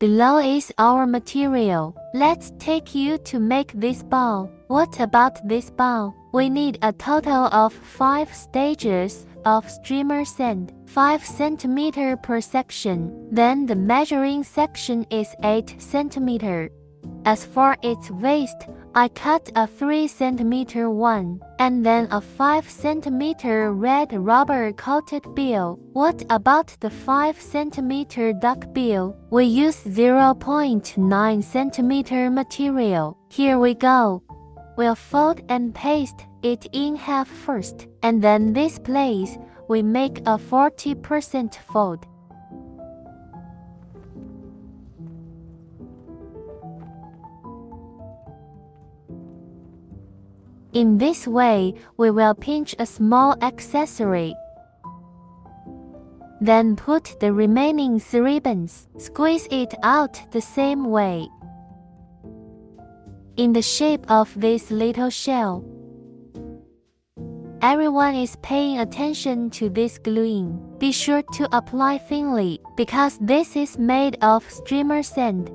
Below is our material. Let's take you to make this ball. What about this ball? We need a total of 5 stages of streamer sand, 5 cm per section. Then the measuring section is 8 cm. As for its waist, I cut a 3 cm one, and then a 5 cm red rubber coated bill. What about the 5 cm duck bill? We use 0.9 cm material. Here we go. We'll fold and paste it in half first, and then this place, we make a 40% fold. In this way, we will pinch a small accessory. Then put the remaining ribbons, squeeze it out the same way, in the shape of this little shell. Everyone is paying attention to this gluing. Be sure to apply thinly, because this is made of streamer sand.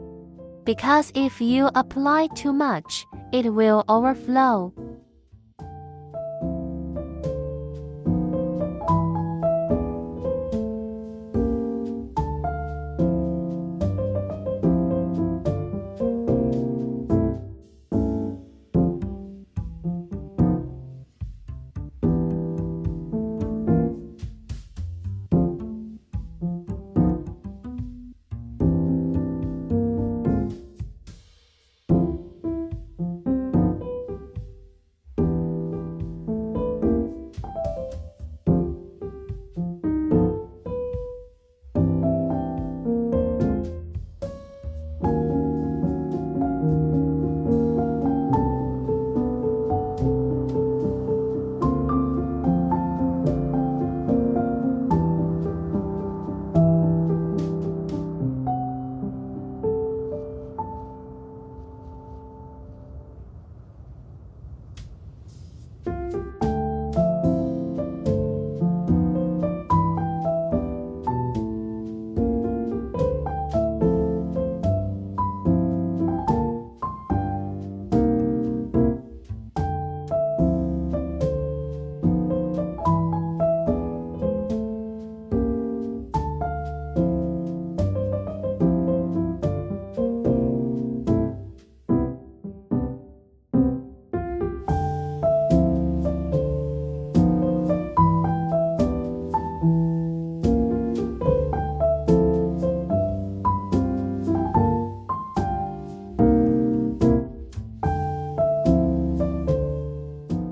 Because if you apply too much, it will overflow.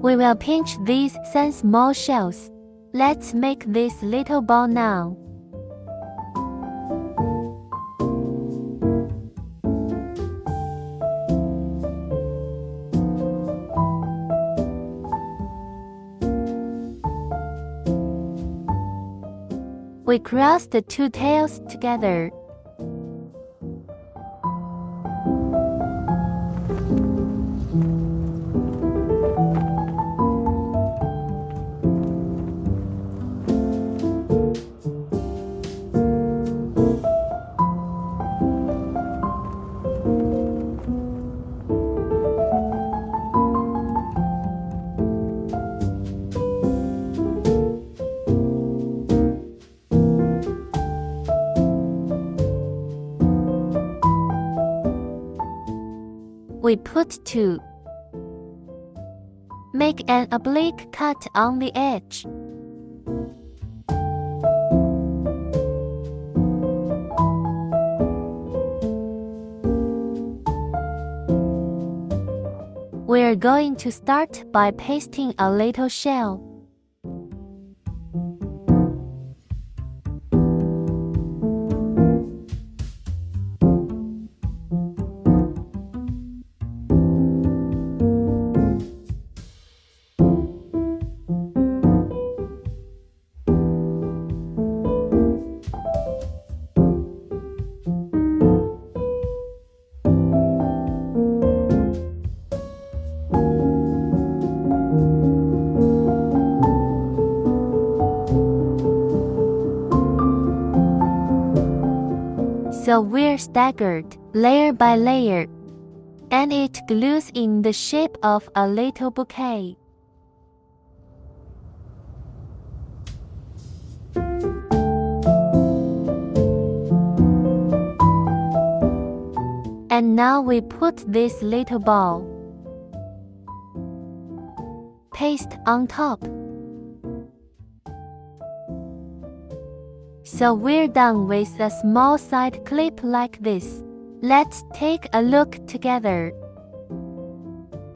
We will pinch these 10 small shells. Let's make this little ball now. We cross the two tails together. We put 2. Make an oblique cut on the edge. We're going to start by pasting a little shell. So we're staggered, layer by layer, and it glues in the shape of a little bouquet. And now we put this little ball paste on top. So we're done with a small side clip like this. Let's take a look together.